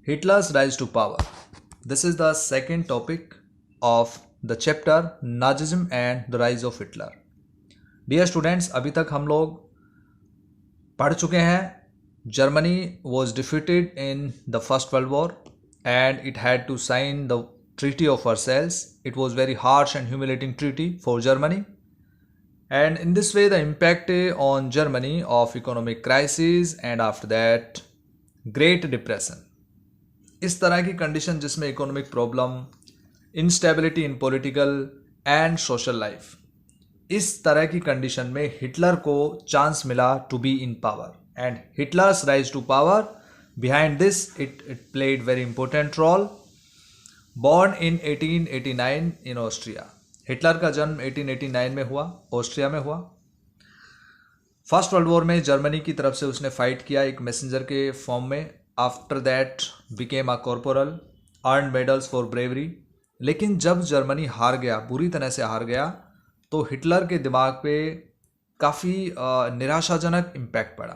Hitler's rise to power. This is the second topic of the chapter Nazism and the rise of Hitler. Dear students, अभी तक हम लोग पढ़ चुके हैं Germany was defeated in the First World War and it had to sign the Treaty of Versailles. It was very harsh and humiliating treaty for Germany. And in this way, the impact on Germany of economic crisis and after that, Great Depression. इस तरह की condition जिसमें economic problem, instability in political and social life, इस तरह की condition में Hitler को chance मिला to be in power and Hitler's rise to power. Behind this it played very important role. Born in 1889 in Austria. Hitler का जन्म 1889 में हुआ, ऑस्ट्रिया में हुआ. फर्स्ट वर्ल्ड वॉर में जर्मनी की तरफ से उसने फाइट किया एक मैसेंजर के फॉर्म में. After that became a corporal, earn medals for bravery. लेकिन जब जर्मनी हार गया, बुरी तरह से हार गया, तो हिटलर के दिमाग पे काफ़ी निराशाजनक इम्पैक्ट पड़ा.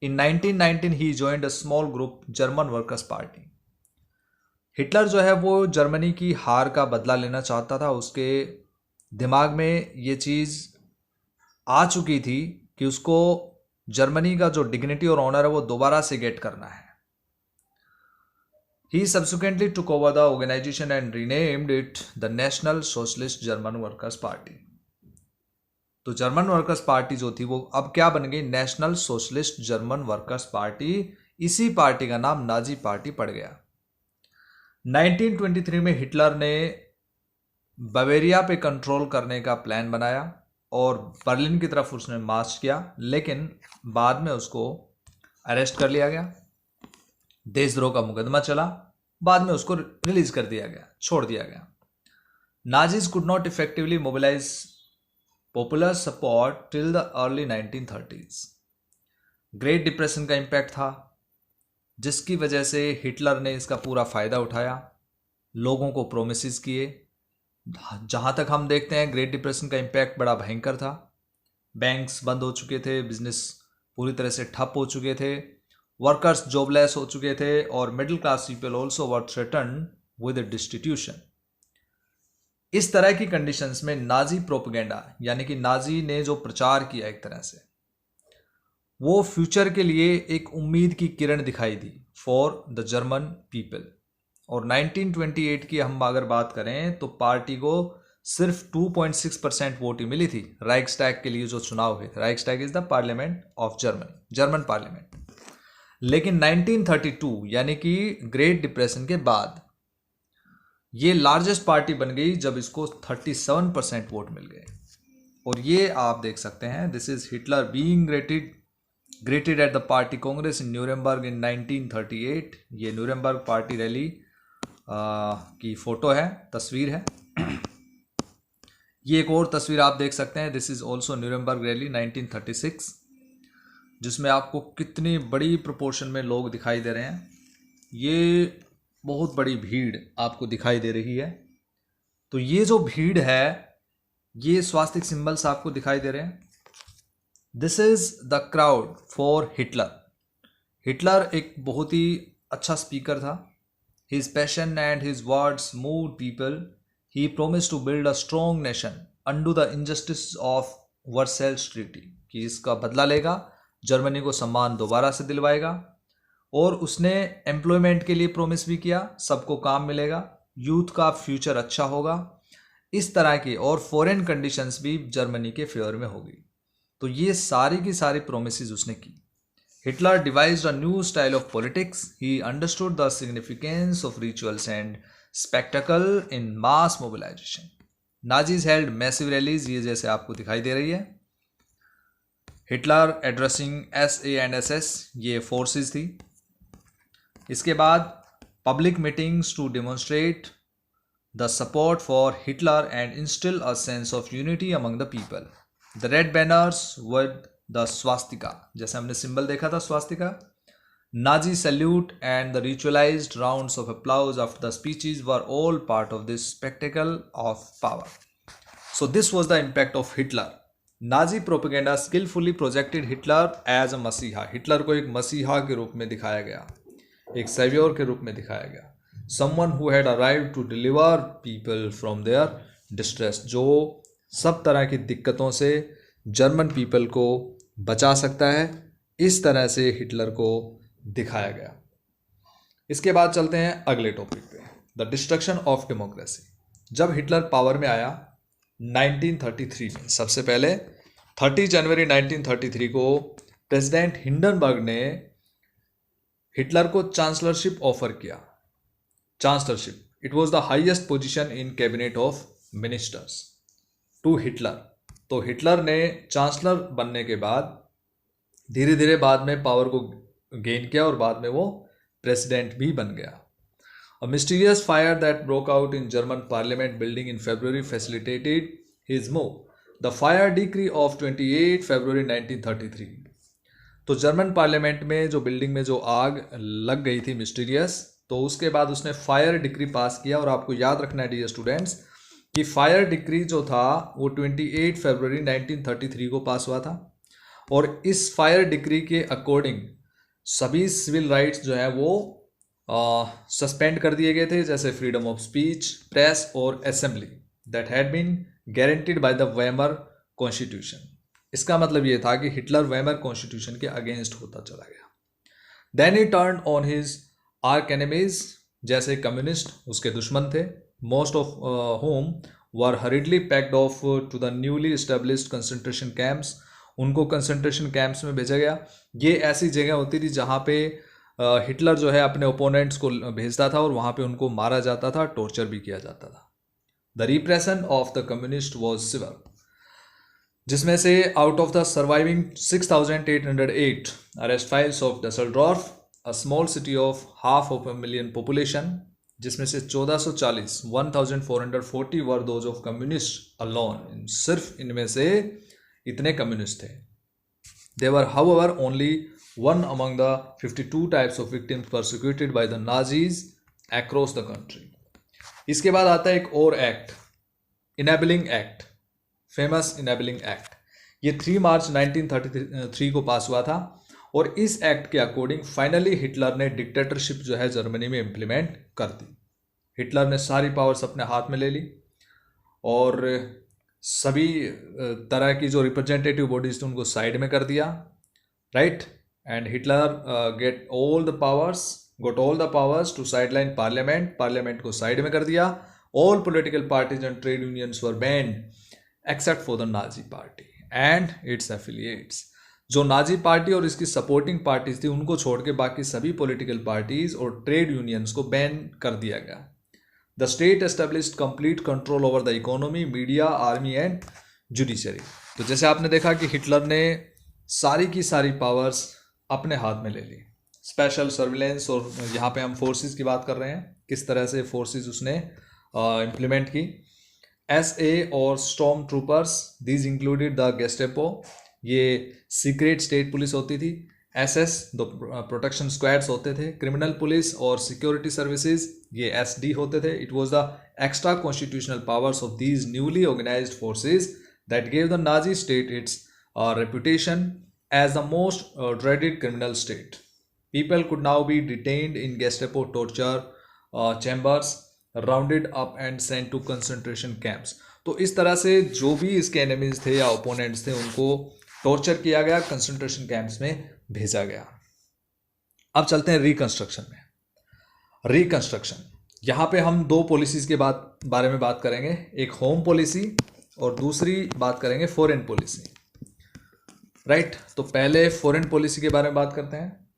In 1919 he joined a small group German workers party. Hitler जो है वो जर्मनी की हार का बदला लेना चाहता था. उसके दिमाग में ये चीज़ आ चुकी थी कि उसको जर्मनी का जो डिग्निटी और ऑनर है वो दोबारा से गेट करना है. He subsequently took over the organization and renamed it the National Socialist German Workers Party. तो जर्मन वर्कर्स पार्टी जो थी वो अब क्या बन गई? National socialist German workers party. इसी पार्टी का नाम नाजी पार्टी पड़ गया. 1923 में हिटलर ने बवेरिया पे कंट्रोल करने का प्लान बनाया और बर्लिन की तरफ उसने मार्च किया, लेकिन बाद में उसको अरेस्ट कर लिया गया. देशद्रोह का मुकदमा चला, बाद में उसको रिलीज कर दिया गया, छोड़ दिया गया. Nazis could not effectively mobilise popular support till the early 1930s. Great depression का इम्पैक्ट था जिसकी वजह से हिटलर ने इसका पूरा फ़ायदा उठाया, लोगों को प्रोमिसेस किए. जहाँ तक हम देखते हैं ग्रेट डिप्रेशन का इम्पैक्ट बड़ा भयंकर था. बैंक्स बंद हो चुके थे, बिजनेस पूरी तरह से ठप हो चुके थे, वर्कर्स जॉबलेस हो चुके थे और middle class people also were threatened with destitution. इस तरह की कंडीशंस में नाजी प्रोपेगेंडा यानी कि नाजी ने जो प्रचार किया एक तरह से, वो फ्यूचर के लिए एक उम्मीद की किरण दिखाई दी फॉर द जर्मन पीपल. और 1928 की हम अगर बात करें तो पार्टी को सिर्फ 2.6% वोट ही मिली थी राइक्सटैग के लिए जो चुनाव हुए थे. Reichstag is the parliament of Germany, German parliament. लेकिन 1932 यानी कि ग्रेट डिप्रेशन के बाद ये लार्जेस्ट पार्टी बन गई जब इसको 37% वोट मिल गए. और ये आप देख सकते हैं, this is Hitler being greeted at the party congress in Nuremberg in 1938. ये न्यूरेमबर्ग पार्टी रैली की फोटो है, तस्वीर है. ये एक और तस्वीर आप देख सकते हैं, this is also Nuremberg rally 1936, जिसमें आपको कितनी बड़ी प्रोपोर्शन में लोग दिखाई दे रहे हैं. ये बहुत बड़ी भीड़ आपको दिखाई दे रही है. तो ये जो भीड़ है, ये स्वास्तिक सिंबल्स आपको दिखाई दे रहे हैं. This is the crowd for Hitler. Hitler एक बहुत ही अच्छा स्पीकर था. His passion and his words moved people. He promised to build a strong nation undo the injustice of Versailles treaty, कि इसका बदला लेगा, जर्मनी को सम्मान दोबारा से दिलवाएगा. और उसने एम्प्लॉयमेंट के लिए प्रोमिस भी किया, सबको काम मिलेगा, यूथ का फ्यूचर अच्छा होगा, इस तरह की. और फॉरेन कंडीशंस भी जर्मनी के फेवर में होगी. तो ये सारी की सारी प्रोमिसेस उसने की. Hitler devised a new style of politics. He understood the significance of rituals and spectacle in mass mobilisation. Nazis held massive rallies, ये जैसे आपको दिखाई दे रही है. Hitler addressing SA and SS, ये फोर्सेस थी. इसके बाद public meetings to demonstrate the support for Hitler and instil a sense of unity among the people. The red banners with the swastika, जैसे हमने सिंबल देखा था swastika. Nazi salute and the ritualised rounds of applause after the speeches were all part of this spectacle of power. So this was the impact of Hitler. Nazi propaganda skilfully projected Hitler as a मसीहा. Hitler को एक मसीहा के रूप में दिखाया गया. एक सेवियर के रूप में दिखाया गया। Someone who had arrived to deliver people from their distress, जो सब तरह की दिक्कतों से जर्मन पीपल को बचा सकता है, इस तरह से हिटलर को दिखाया गया। इसके बाद चलते हैं अगले टॉपिक पे, द डिस्ट्रक्शन ऑफ डेमोक्रेसी। जब हिटलर पावर में आया 1933 में, सबसे पहले 30 जनवरी 1933 को प्रेसिडेंट हिंडनबर्ग ने हिटलर को चांसलरशिप ऑफर किया। Chancellorship, it was the highest position in cabinet of ministers to Hitler. तो हिटलर ने चांसलर बनने के बाद धीरे धीरे बाद में पावर को गेन किया और बाद में वो प्रेसिडेंट भी बन गया। A mysterious fire that broke out in German parliament building in February facilitated his move. The fire decree of 28 February 1933. तो जर्मन पार्लियामेंट में जो बिल्डिंग में जो आग लग गई थी मिस्टीरियस, तो उसके बाद उसने फायर डिक्री पास किया। और आपको याद रखना है डियर स्टूडेंट्स कि फायर डिक्री जो था वो 28 फरवरी 1933 को पास हुआ था। और इस फायर डिक्री के अकॉर्डिंग सभी सिविल राइट्स जो है वो सस्पेंड कर दिए गए थे, जैसे फ्रीडम ऑफ स्पीच, प्रेस और assembly, that had been guaranteed by the Weimar constitution. इसका मतलब ये था कि हिटलर वेमर कॉन्स्टिट्यूशन के अगेंस्ट होता चला गया। Then he turned on his arch enemies, जैसे कम्युनिस्ट उसके दुश्मन थे, most of whom were hurriedly packed off to the newly established concentration camps. उनको कंसंट्रेशन कैंप्स में भेजा गया। ये ऐसी जगह होती थी जहाँ पे हिटलर जो है अपने ओपोनेंट्स को भेजता था और वहाँ पे उनको मारा जाता था, टॉर्चर भी किया जाता था। The repression of the communist was severe, जिसमें से out of the surviving 6,808 arrest files of Dusseldorf, a small city of 500,000 population, जिसमें से 1440 1440 were those of communist alone. सिर्फ इनमें से इतने कम्युनिस्ट थे। They were however only one among the 52 types of victims persecuted by the Nazis across the country. इसके बाद आता है एक और act, enabling act, famous enabling act. ये 3 मार्च 1933 को पास हुआ था। और इस एक्ट के अकॉर्डिंग फाइनली हिटलर ने डिक्टेटरशिप जो है जर्मनी में इम्प्लीमेंट कर दी। हिटलर ने सारी पावर्स अपने हाथ में ले ली और सभी तरह की जो रिप्रेजेंटेटिव बॉडीज थी उनको साइड में कर दिया, right. And Hitler got all the powers to sideline parliament. Parliament को साइड में कर दिया। All political parties and trade unions were banned except for the Nazi party and its affiliates. जो नाजी पार्टी और इसकी सपोर्टिंग पार्टीज थी उनको छोड़ के बाकी सभी पॉलिटिकल पार्टीज और ट्रेड यूनियंस को बैन कर दिया गया। The state established complete control over the economy, media, army and judiciary. तो जैसे आपने देखा कि हिटलर ने सारी की सारी पावर्स अपने हाथ में ले ली। स्पेशल सर्विलेंस, और यहाँ पे हम फोर्सेस की बात कर रहे हैं, किस तरह से फोर्सेस उसने इम्प्लीमेंट की। SA और storm troopers, these included the Gestapo, ये सीक्रेट स्टेट पुलिस होती थी। SS द प्रोटेक्शन स्क्वाड्स होते थे। क्रिमिनल पुलिस और सिक्योरिटी सर्विसेज, ये SD होते थे। It was the extra constitutional powers of these newly organised forces that gave the Nazi state its reputation as the most dreaded criminal state. People could now be detained in Gestapo torture chambers, rounded up and sent to concentration camps. तो इस तरह से जो भी इसके enemies थे या opponents थे उनको टॉर्चर किया गया, कंसंट्रेशन कैंप्स में भेजा गया। अब चलते हैं रिकंस्ट्रक्शन में। रिकंस्ट्रक्शन, यहाँ पे हम 2 पॉलिसीज के बारे में बात करेंगे, एक होम पॉलिसी और दूसरी बात करेंगे फॉरेन पॉलिसी, राइट। तो पहले फॉरेन पॉलिसी के बारे में बात करते हैं।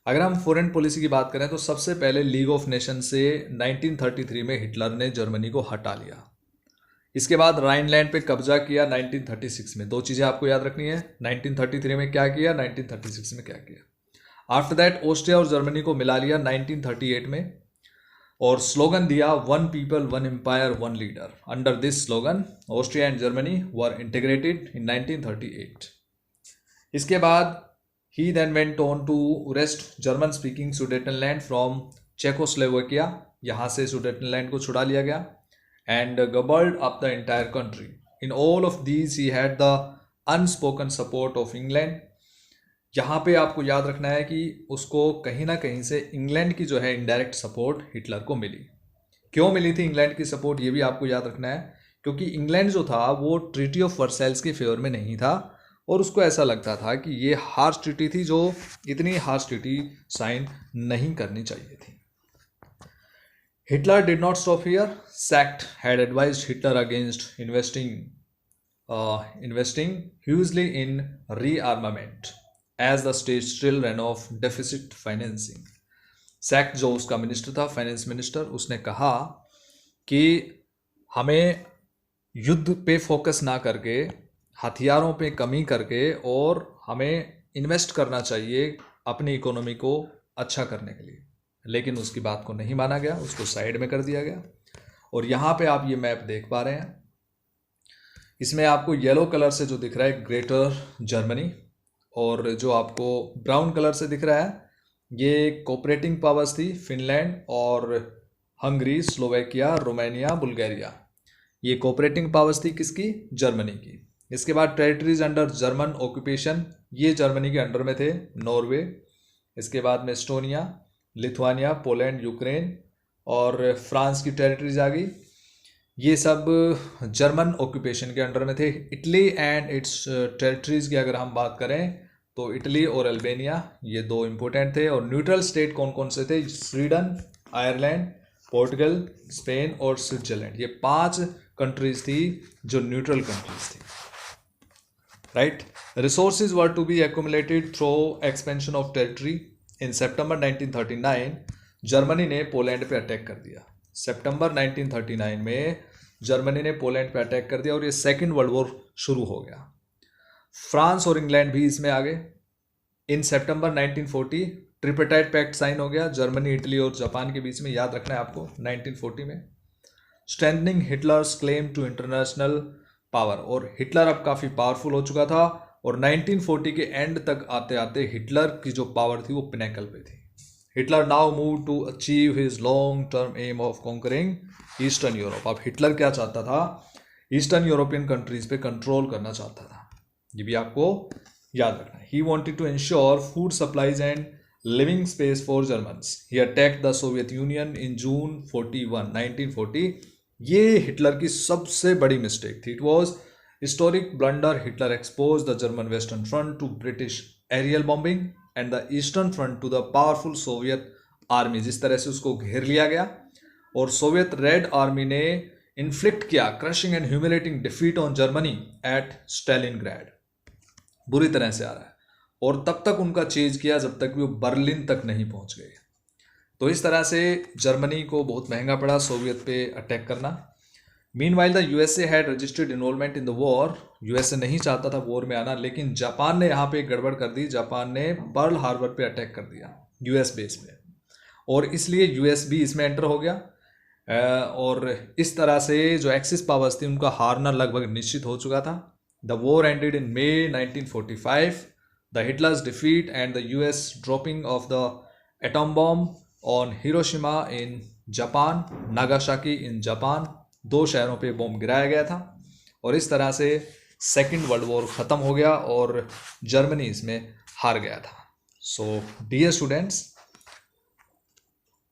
अगर हम फॉरेन पॉलिसी की बात करें तो सबसे पहले लीग ऑफ नेशन से 1933 में हिटलर ने जर्मनी को हटा लिया। इसके बाद राइनलैंड पे कब्जा किया 1936 में। 2 चीज़ें आपको याद रखनी है, 1933 में क्या किया, 1936 में क्या किया। आफ्टर दैट ऑस्ट्रिया और जर्मनी को मिला लिया 1938 में और स्लोगन दिया, one people one empire one leader. Under this slogan Austria and Germany were integrated in 1938। इसके बाद he then went on to wrest German speaking Sudetenland from Czechoslovakia, यहाँ से सुडेटनलैंड को छुड़ा लिया गया, and gobbled up the entire country. In all of these he had the unspoken support of England यहाँ पे आपको याद रखना है कि उसको कहीं ना कहीं से इंग्लैंड की जो है इनडायरेक्ट सपोर्ट हिटलर को मिली। क्यों मिली थी इंग्लैंड की सपोर्ट, ये भी आपको याद रखना है, क्योंकि इंग्लैंड जो था वो ट्रीटी ऑफ वर्सैल्स के फेवर में नहीं था और उसको ऐसा लगता था कि ये हार्श ट्रीटी थी, जो इतनी हार्श ट्रीटी साइन नहीं करनी चाहिए थी। Hitler did not stop here. सैक्ट had advised Hitler against investing hugely in rearmament as the state still ran off deficit financing. सैक्ट जो उसका मिनिस्टर था, फाइनेंस मिनिस्टर, उसने कहा कि हमें युद्ध पे फोकस ना करके हथियारों पे कमी करके और हमें इन्वेस्ट करना चाहिए अपनी इकोनॉमी को अच्छा करने के लिए। लेकिन उसकी बात को नहीं माना गया, उसको साइड में कर दिया गया। और यहाँ पे आप ये मैप देख पा रहे हैं, इसमें आपको येलो कलर से जो दिख रहा है ग्रेटर जर्मनी, और जो आपको ब्राउन कलर से दिख रहा है ये कोऑपरेटिंग पावर्स थी, फिनलैंड और हंगरी, स्लोवेकिया, रोमानिया, बुल्गारिया। ये कोऑपरेटिंग पावर्स थी किसकी? जर्मनी की। इसके बाद टेरिटरीज अंडर जर्मन ऑक्यूपेशन, ये जर्मनी के अंडर में थे, नॉर्वे। इसके बाद में एस्टोनिया, लिथुआनिया, पोलैंड, यूक्रेन और फ्रांस की टेरिटरीज आ गई। ये सब जर्मन ऑक्यूपेशन के अंडर में थे। इटली एंड इट्स टेरिटरीज की अगर हम बात करें तो इटली और अल्बानिया, ये दो इंपॉर्टेंट थे। और न्यूट्रल स्टेट कौन कौन से थे? स्वीडन, आयरलैंड, पोर्टुगल, स्पेन और स्विट्जरलैंड। ये 5 कंट्रीज थी जो न्यूट्रल कंट्रीज थी, right. Resources were to be accumulated through expansion of territory. In September 1939 Germany ने पोलैंड पे अटैक कर दिया। सितंबर 1939 में जर्मनी ने पोलैंड पे अटैक कर दिया और ये सेकेंड वर्ल्ड वॉर शुरू हो गया। फ्रांस और इंग्लैंड भी इसमें आ गए। इन सितंबर 1940 ट्रिपटाइट पैक्ट साइन हो गया जर्मनी, इटली और जापान के बीच में, याद रखना है आपको, 1940 में। Strengthening Hitler's claim to international power, और हिटलर अब काफ़ी पावरफुल हो चुका था और 1940 के एंड तक आते आते हिटलर की जो पावर थी वो पिनेकल पे थी। Hitler now move to achieve his long term aim of conquering Eastern Europe. अब हिटलर क्या चाहता था? ईस्टर्न यूरोपियन कंट्रीज पे कंट्रोल करना चाहता था, ये भी आपको याद रखना है। He wanted to ensure food supplies and living space for Germans. He attacked the Soviet Union in June 1940। ये हिटलर की सबसे बड़ी मिस्टेक थी। It was historic blunder. Hitler expose the German western front to British aerial bombing and the eastern front to the powerful Soviet army. जिस तरह से उसको घेर लिया गया और सोवियत रेड आर्मी ने इन्फ्लिक्ट किया crushing and humiliating defeat on Germany at Stalingrad, बुरी तरह से आ रहा है। और तब तक उनका चेज किया जब तक वो बर्लिन तक नहीं पहुंच गए। तो इस तरह से जर्मनी को बहुत महंगा पड़ा सोवियत पे अटैक करना। Meanwhile the USA had registered involvement in the war. USA नहीं चाहता था वॉर में आना, लेकिन जापान ने यहाँ पे गड़बड़ कर दी। जापान ने पर्ल हार्बर पे अटैक कर दिया यूएस बेस में, और इसलिए यूएस भी इसमें एंटर हो गया। और इस तरह से जो एक्सिस पावर्स थी उनका हारना लगभग निश्चित हो चुका था। The war ended in may 1945। The Hitler's defeat and the US dropping of the atom bomb on Hiroshima in Japan, Nagasaki in Japan, 2 शहरों पे बॉम्ब गिराया गया था। और इस तरह से सेकेंड वर्ल्ड वॉर ख़त्म हो गया और जर्मनी इसमें हार गया था। सो डियर स्टूडेंट्स,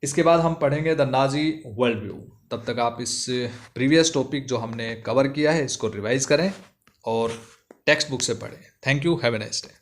इसके बाद हम पढ़ेंगे द नाजी वर्ल्ड व्यू। तब तक आप इस प्रीवियस टॉपिक जो हमने कवर किया है इसको रिवाइज करें और टेक्स्ट बुक से पढ़ें। Thank you, have a nice day.